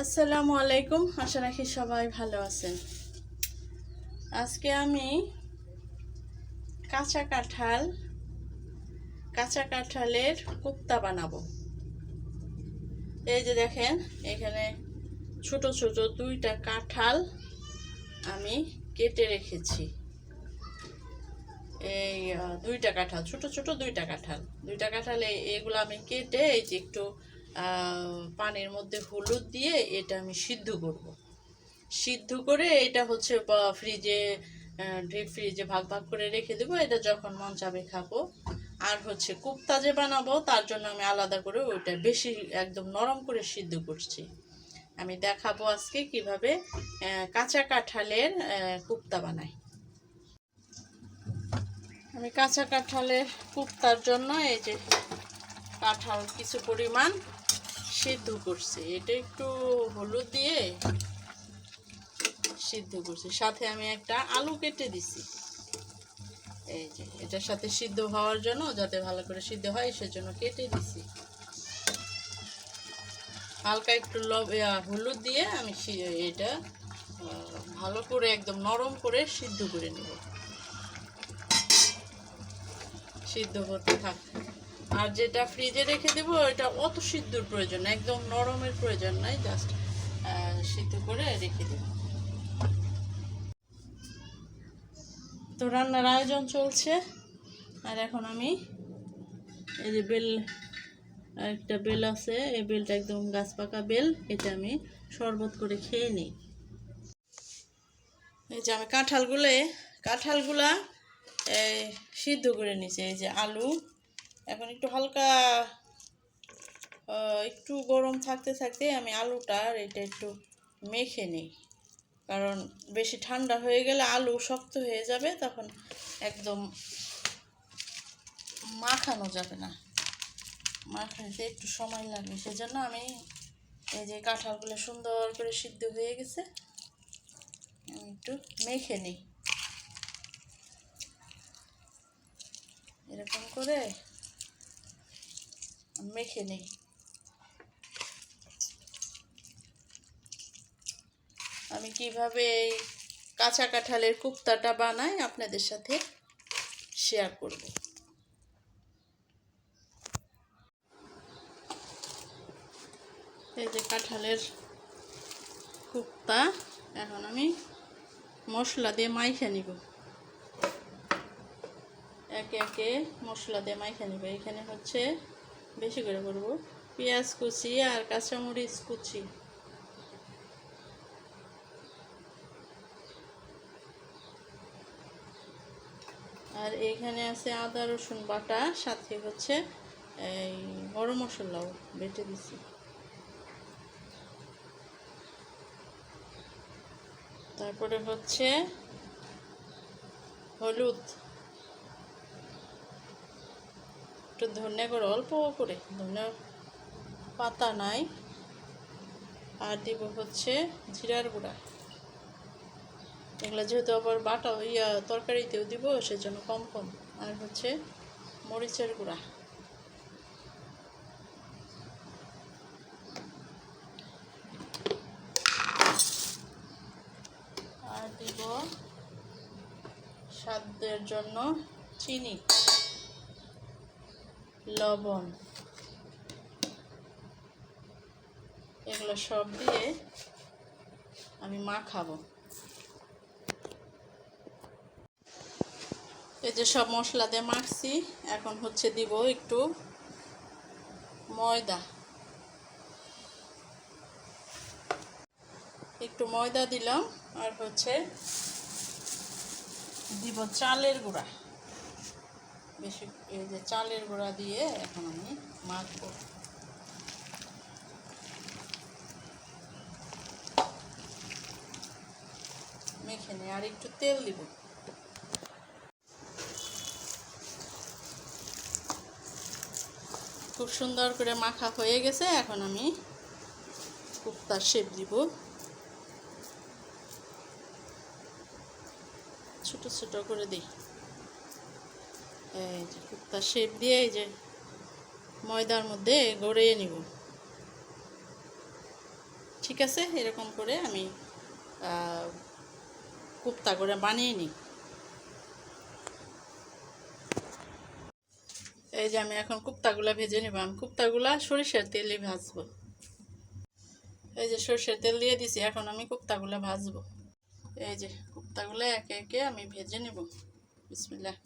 আসসালামু আলাইকুম। আশা রাখি সবাই ভালো আছেন। আজকে আমি কাঁচা কাঁঠালের কোপ্তা বানাবো। এই যে দেখেন, এখানে ছোট ছোট দুইটা কাঁঠাল আমি কেটে রেখেছি। এই দুইটা কাঁঠাল, ছোট ছোট দুইটা কাঁঠাল এগুলো আমি কেটে এই যে একটু পানির মধ্যে হলুদ দিয়ে এটা আমি সিদ্ধ করে এটা হচ্ছে ডিপ ফ্রিজে ভাগ ভাগ করে রেখে দেবো। এটা যখন মন চাবে খাবো। আর হচ্ছে কোপ্তা যে বানাবো তার জন্য আমি আলাদা করে ওইটা বেশি একদম নরম করে সিদ্ধ করছি। আমি দেখাবো আজকে কিভাবে কাঁচা কাঁঠালের কোপ্তা বানাই। আমি কাঁচা কাঁঠালের কোপ্তার জন্য এই যে কাঁঠাল কিছু পরিমাণ সিদ্ধ করছি। এটা একটু হলুদ দিয়ে সিদ্ধ করছি, সাথে আমি একটা আলু কেটে দিছি। এই যে এটার সাথে সিদ্ধ হওয়ার জন্য, যাতে ভালো করে সিদ্ধ হয় সেজন্য কেটে দিছি। হালকা একটু হলুদ দিয়ে আমি এটা ভালো করে একদম নরম করে সিদ্ধ করে নেব। সিদ্ধ হতে থাক। আর যেটা ফ্রিজে রেখে দেবো এটা অত সিদ্ধর প্রয়োজন না, একদম নরমের প্রয়োজন নাই, জাস্ট সিদ্ধ করে রেখে দেব। তো রান্নার আয়োজন চলছে। আর এখন আমি এই যে একটা বেল আছে, এই বেলটা একদম গাছ পাকা বেল, এটা আমি শরবত করে খেয়ে নিই। এই যে আমি কাঁঠালগুলা সিদ্ধ করে নিয়েছি। এই যে আলু, এখন একটু হালকা একটু গরম থাকতে থাকতে আমি আলুটার এটা একটু মেখে নিই, কারণ বেশি ঠান্ডা হয়ে গেলে আলু শক্ত হয়ে যাবে, তখন একদম মাখানো যাবে না, মাখাতে একটু সময় লাগবে। সেজন্য আমি এই যে কাঁঠালগুলো সুন্দর করে সিদ্ধ হয়ে গেছে, আমি একটু মেখে নিই। এরকম করে মেখে নিই। আমি কিভাবে এই কাঁচা কাঁঠালের কোপ্তাটা বানাই আপনাদের সাথে শেয়ার করব। এই যে কাঁঠালের কোপ্তা, এখন আমি মশলা দিয়ে মাইখা নিব। একে একে মশলা দিয়ে মাইখা নিব। এখানে হচ্ছে বেশি করে করব পেঁয়াজ কুচি আর কাঁচামরিচ কুচি, আর এখানে আছে আদা রসুন বাটা, সাথে হচ্ছে এই গরম মশলাও বেটে দিছি। তারপরে হচ্ছে হলুদ, একটু ধনে করে অল্প করে, ধনে পাতা নাই, আর দিব হচ্ছে জিরার গুঁড়া। এগুলো যেহেতু আবার বাটা তরকারিতেও দিব, সেজন্য কম কম। আর হচ্ছে মরিচের গুঁড়া, আর দিব স্বাদের জন্য চিনি, লবণ। এগুলো সব দিয়ে আমি মাখাবো। এই যে সব মশলা দিয়ে মাখছি, এখন হচ্ছে দিব একটু ময়দা দিলাম, আর হচ্ছে দিব চালের গুঁড়া বেশি। এই যে চালের গুঁড়া দিয়ে এখন আমি মাখবো। মেখে নিয়ে আর একটু তেল দিব। খুব সুন্দর করে মাখা হয়ে গেছে। এখন আমি কোপ্তার শেপ দিব, ছোট ছোট করে দিই। এই যে কোপ্তার শেপ দিয়ে এই যে ময়দার মধ্যে গড়িয়ে নিব। ঠিক আছে, এরকম করে আমি কোপ্তা করে বানিয়ে নিই। এই যে আমি এখন কোপ্তাগুলা ভেজে নেব। আমি কোপ্তাগুলা সরিষার তেলে ভাজবো। এই যে সরিষার তেল দিয়ে দিছি, এখন আমি কোপ্তাগুলা ভাজবো। এই যে কোপ্তাগুলা একে একে আমি ভেজে নেব। বিসমিল্লাহ।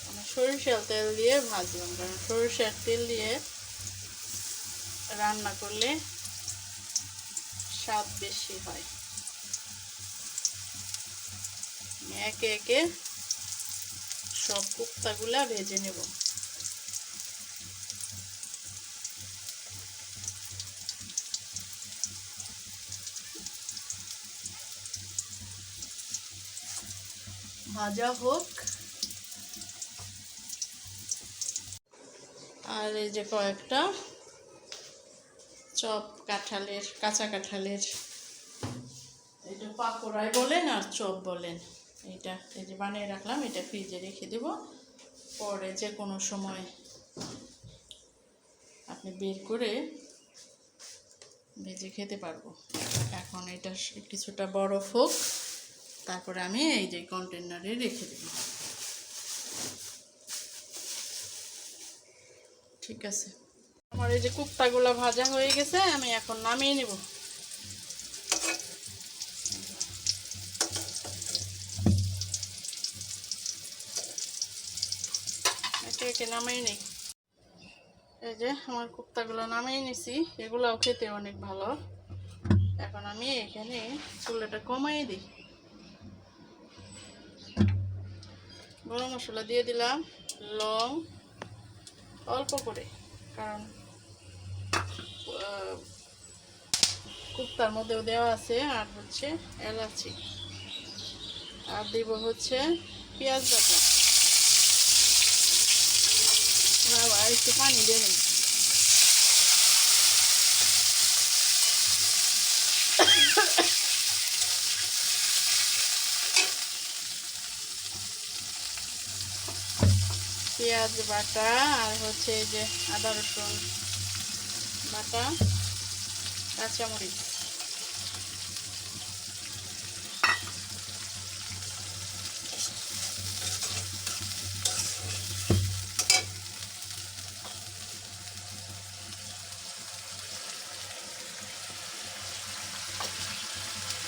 আমি সরিষার তেল দিয়ে ভাজলাম, কারণ সরিষার তেল দিয়ে রান্না করলে স্বাদ বেশি হয়। একে একে সব কোপ্তাগুলা ভেজে নেব। ভাজা হোক। আর এই যে কয়েকটা চপ কাঁঠালের, কাঁচা কাঁঠালের, এটা পাকোড়াই বলেন আর চপ বলেন, এটা এই যে বানিয়ে রাখলাম। এটা ফ্রিজে রেখে দেব, পরে যে কোনো সময় আপনি বের করে ভেজে খেতে পারবো। এখন এটা কিছুটা বরফ হোক, তারপরে আমি এই যে কন্টেনারে রেখে দেব। ঠিক আছে, আমার এই যে কোপ্তাগুলো ভাজা হয়ে গেছে, আমি এখন নামিয়ে নেব। একে একে নামিয়ে নিই। এই যে আমার কোপ্তাগুলো নামিয়ে নিছি, এগুলাও খেতে অনেক ভালো। এখন আমি এখানে চুলাটা কমাই দিই। গরম মশলা দিয়ে দিলাম, লং অল্প করে, কারণ কোপ্তার মধ্যেও দেওয়া আছে, আর হচ্ছে এলাচি, আর দিব হচ্ছে পেঁয়াজ বাটা। আর একটু পানি দেবেন। পেঁয়াজ বাটা আর হচ্ছে এই যে আদা রসুন বাটা, কাঁচামরিচ,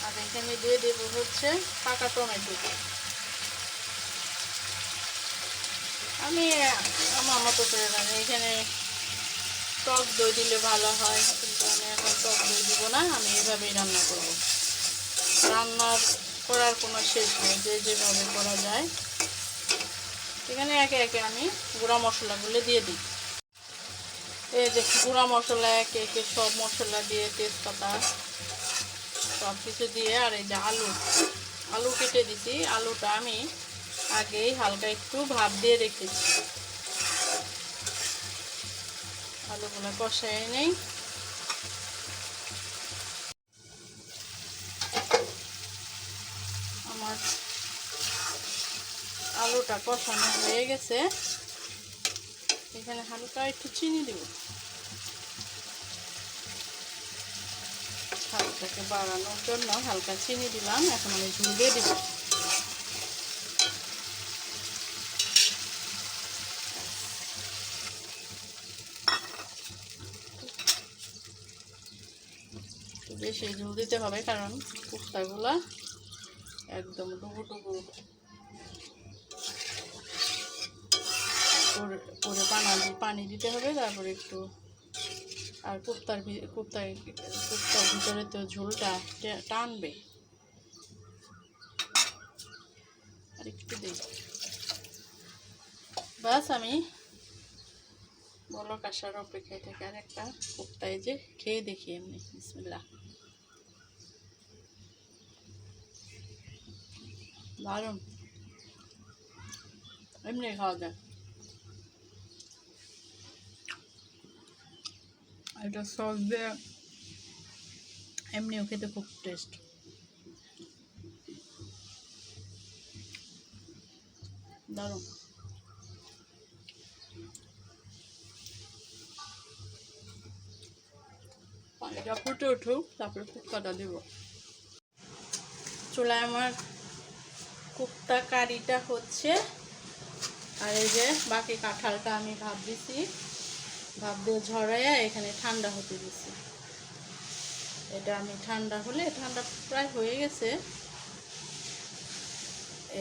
আর এখানে দিয়ে দেব হচ্ছে পাকা টমেটো। আমি আমার মতো করে রান্না, এখানে টক দই দিলে ভালো হয়, কিন্তু আমি এখন টক দই দিব না, আমি এইভাবেই রান্না করব। রান্নার করার কোনো শেষ নেই, যে যেভাবে করা যায়। এখানে একে একে আমি গুঁড়া মশলাগুলো দিয়ে দিই। এই যে গুঁড়া মশলা একে একে সব মশলা দিয়ে, তেজপাতা সব কিছু দিয়ে, আর এই যে আলু কেটে দিছি। আলুটা আমি আগেই হালকা একটু ভাপ দিয়ে রেখেছি। আলুগুলো কষাই নেই। আমার আলুটা কষানো হয়ে গেছে, এখানে হালকা একটু চিনি দেব, স্বাদটাকে বাড়ানোর জন্য হালকা চিনি দিলাম। এখন আমি ঝুল দিয়ে দিব। বেশি ঝুল দিতে হবে, কারণ কোপ্তাগুলা একদম ডুবু ডুবু করে পানি দিতে হবে, তারপরে একটু। আর কোপ্তার ভিতরে তো ঝোলটা টানবে। আর একটু দিই, বাস আমি বলক আসার অপেক্ষায় থেকে আর একটা কোপ্তায় যে খেয়ে দেখি এমনি। বিসমিল্লাহ। দারুণ, এমনি খাওয়া যায়। এটা সস দিয়ে এমনিও খেতে খুব টেস্ট। দারুণ। পানিটা ফুটে উঠুক, তারপরে কুপ্তাটা দেব। চুলায় আমার কুপ্তা কারিটা হচ্ছে, আর এই যে বাকি কাঁঠালটা আমি ভাপ দিছি, ভাপ দিয়ে ঝরাইয়া এখানে ঠান্ডা হতে দিছি। এটা আমি ঠান্ডা হলে, ঠান্ডা প্রায় হয়ে গেছে,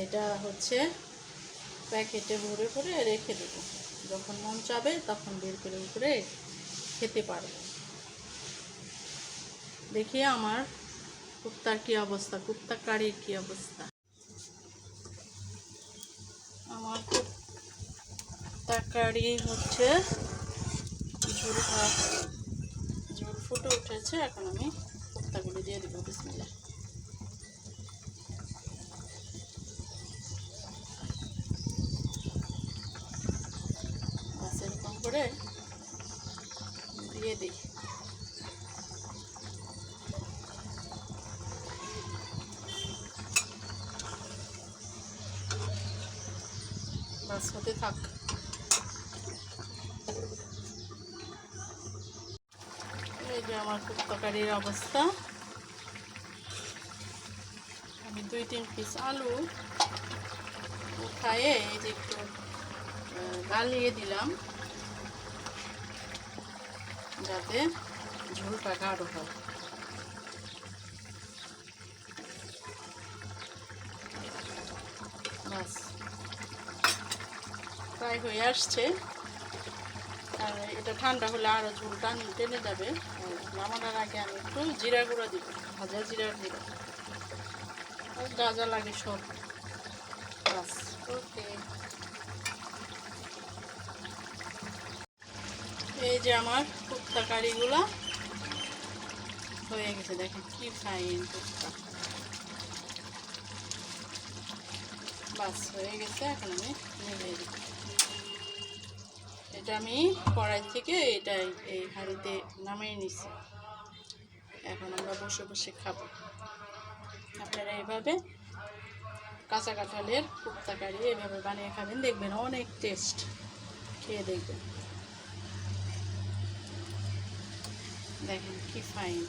এটা হচ্ছে প্যাকেটে ভরে ভরে রেখে দেবো। যখন মন চাবে তখন বের করে উপরে খেতে পারবো। দেখি আমার কুপ্তার কি অবস্থা, কুপ্তা কারির কি অবস্থা। আমার কুপ্তা কারি হচ্ছে ঝোল ফুটে উঠেছে। এখন আমি কুপ্তাগুলি দিয়ে দেবো। বিসমিল্লাহ। বাস এরকম করে দিয়ে দিই। বাস হতে থাক। এই যে আমার কুপ্তা কারির অবস্থা। আমি 2-3 পিস আলু উঠায়ে এই যে একটু গালিয়ে দিলাম, যাতে ঝোলটা গাঢ় হয়। বাস প্রায় হয়ে আসছে। আর এটা ঠান্ডা হলে আরও ঝোলটা টেনে যাবে। নামানোর আগে আমি একটু জিরা গুঁড়া দিব, ভাজা জিরার গুঁড়া, আর যা যা লাগে সব। বাস ওকে। এই যে আমার কুপ্তা কারিগুলো হয়ে গেছে, দেখেন কি ফাইন কুপ্তা। বাস হয়ে গেছে, এখন আমি নিভিয়ে দিব। এটা আমি কড়াই থেকে এই হাঁড়িতে নামিয়ে নিছি। এখন আমরা বসে বসে খাবো। আপনারা এইভাবে কাঁচা কাঁঠালের কুপ্তা কারি এভাবে বানিয়ে খাবেন, দেখবেন অনেক টেস্ট। খেয়ে দেখবেন, দেখেন কি ফাইন।